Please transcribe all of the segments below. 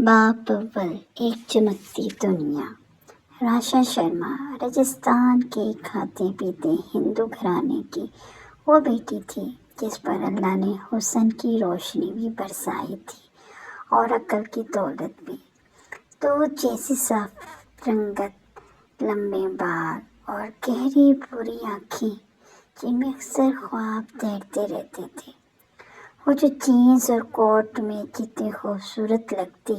باب اول ایک چمکتی دنیا۔ راشا شرما راجستھان کے کھاتے پیتے ہندو گھرانے کی وہ بیٹی تھی جس پر اللہ نے حسن کی روشنی بھی برسائی تھی اور عقل کی دولت بھی۔ دودھ جیسی صاف رنگت، لمبے بال اور گہری بھوری آنکھیں جن میں اکثر خواب تیرتے رہتے تھے۔ وہ جو جینس اور کوٹ میں جتنی خوبصورت لگتی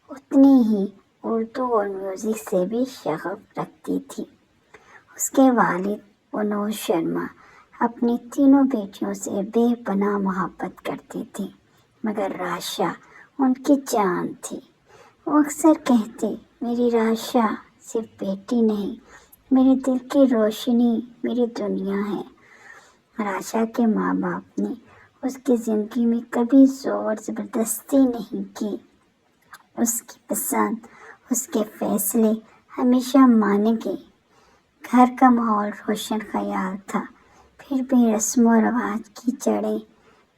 اتنی ہی اردو اور میوزک سے بھی شغف رکھتی تھی۔ اس کے والد ونود شرما اپنی تینوں بیٹیوں سے بے پناہ محبت کرتے تھے، مگر راشا ان کی جان تھی۔ وہ اکثر کہتے، میری راشا صرف بیٹی نہیں، میرے دل کی روشنی، میری دنیا ہے۔ راشا کے ماں باپ نے اس کی زندگی میں کبھی زور زبردستی نہیں کی۔ اس کی پسند، اس کے فیصلے ہمیشہ مانے گئے۔ گھر کا ماحول روشن خیال تھا، پھر بھی رسم و رواج کی جڑیں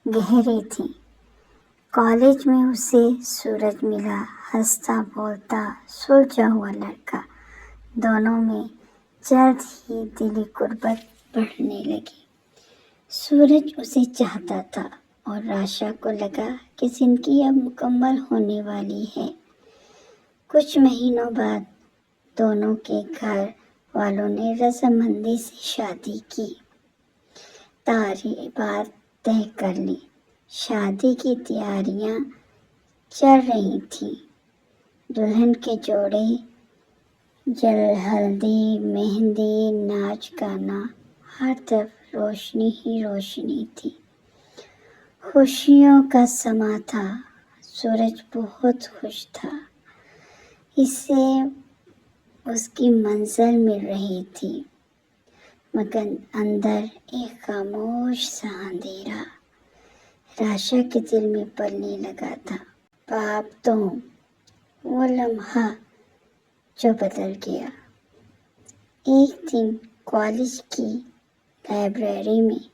گہری تھیں۔ کالج میں اسے سورج ملا، ہنستا بولتا سلجھا ہوا لڑکا۔ دونوں میں جلد ہی دلی قربت بڑھنے لگی۔ سورج اسے چاہتا تھا اور راشا کو لگا کہ زندگی اب مکمل ہونے والی ہے۔ کچھ مہینوں بعد دونوں کے گھر والوں نے رضامندی سے شادی کی۔ تقریبات طے کر لی، شادی کی تیاریاں چل رہی تھیں۔ دلہن کے جوڑے، ہلدی، مہندی، ناچ گانا، ہر طرف روشنی ہی روشنی تھی۔ خوشیوں کا سما تھا۔ سورج بہت خوش تھا، اسے اس کی منزل مل رہی تھی، مگر اندر ایک خاموش سا اندھیرا راشا کے دل میں پلنے لگا تھا۔ باب دو، وہ لمحہ جو بدل گیا۔ ایک دن کالج کی لائبریری میں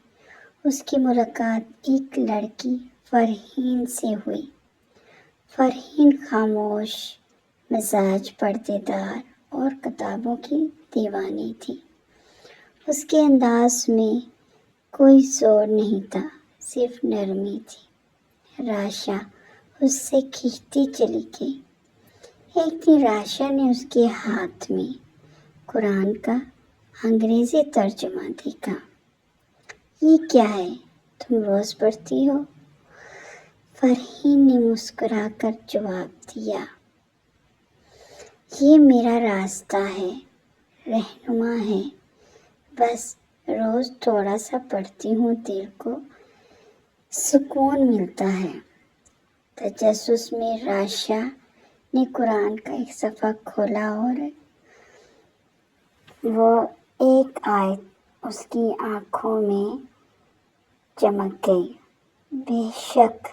اس کی ملاقات ایک لڑکی فرحین سے ہوئی۔ فرحین خاموش مزاج، پردے دار اور کتابوں کی دیوانی تھی۔ اس کے انداز میں کوئی زور نہیں تھا، صرف نرمی تھی۔ راشا اس سے کھنچتی چلی گئی۔ ایک دن راشا نے اس کے ہاتھ میں قرآن کا انگریزی ترجمہ دیکھا۔ یہ کیا ہے؟ تم روز پڑھتی ہو؟ فرحین نے مسکرا کر جواب دیا، یہ میرا راستہ ہے، رہنما ہے، بس روز تھوڑا سا پڑھتی ہوں، دل کو سکون ملتا ہے۔ تجسس میں راشا نے قرآن کا ایک صفحہ کھولا اور وہ ایک آیت اس کی آنکھوں میں چمک گئی۔ بے شک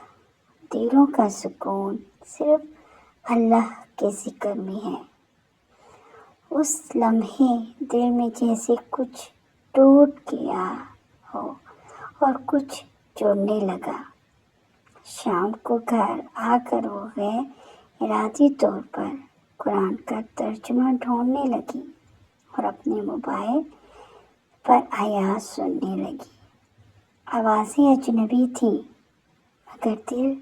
دلوں کا سکون صرف اللہ کے ذکر میں ہے۔ اس لمحے دل میں جیسے کچھ ٹوٹ گیا ہو اور کچھ جڑنے لگا۔ شام کو گھر آ کر وہ غیر ارادی طور پر قرآن کا ترجمہ ڈھونڈنے لگی اور اپنے موبائل پر آیات سننے لگی۔ آوازیں اجنبی تھیں، مگر دل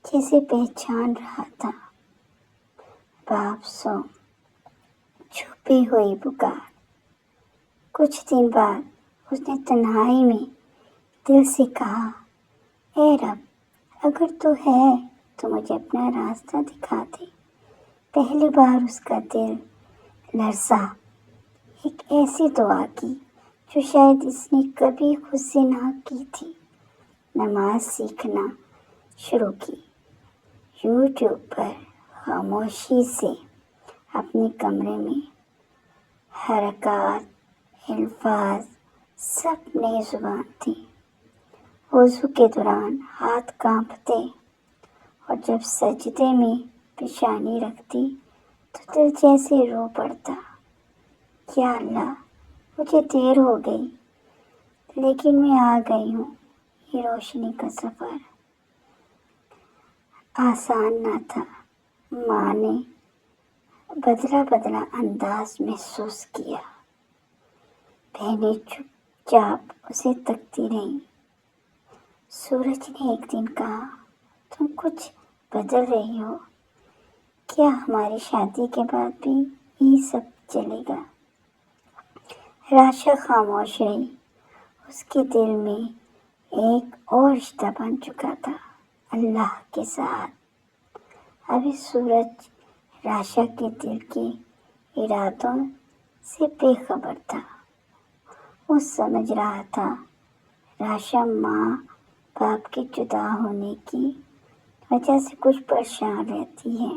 جیسے پہچان رہا تھا۔ باب سو، چھپی ہوئی پکار۔ کچھ دن بعد اس نے تنہائی میں دل سے کہا، اے رب، اگر تو ہے تو مجھے اپنا راستہ دکھا دے۔ پہلی بار اس کا دل لرزا۔ ایک ایسی دعا کی جو شاید اس نے کبھی خود سے نہ کی تھی۔ نماز سیکھنا شروع کی۔ یوٹیوب پر خاموشی سے اپنے کمرے میں حرکات، الفاظ سب نئی زبان تھی۔ وضو کے دوران ہاتھ کانپتے اور جب سجدے میں پیشانی رکھتی تو دل جیسے رو پڑتا۔ یا اللہ، مجھے دیر ہو گئی لیکن میں آ گئی ہوں۔ یہ روشنی کا سفر آسان نہ تھا، ماں نے بدلا بدلا انداز محسوس کیا۔ بہنیں چپ چاپ اسے تکتی رہیں۔ سورج نے ایک دن کہا، تم کچھ بدل رہی ہو، کیا ہماری شادی کے بعد بھی یہ سب چلے گا؟ راشا خاموش رہی۔ اس کے دل میں ایک اور رشتہ بن چکا تھا، اللہ کے ساتھ۔ ابھی سورج راشا کے دل کے ارادوں سے بے خبر تھا۔ وہ سمجھ رہا تھا راشا ماں باپ کے جدا ہونے کی وجہ سے کچھ پریشان رہتی ہے۔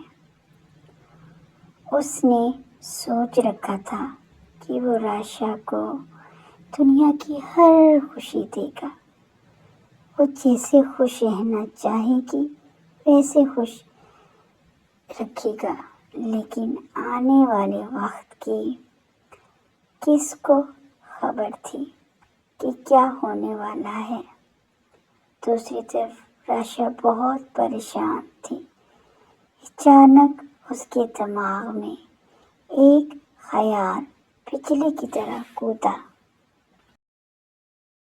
اس نے سوچ رکھا تھا کہ وہ راشا کو دنیا کی ہر خوشی دے گا۔ وہ جیسے خوش رہنا چاہے گی ویسے خوش رکھے گا، لیکن آنے والے وقت کی کس کو خبر تھی کہ کیا ہونے والا ہے؟ دوسری طرف راشا بہت پریشان تھی۔ اچانک اس کے دماغ میں ایک خیال بجلی کی طرح کودا۔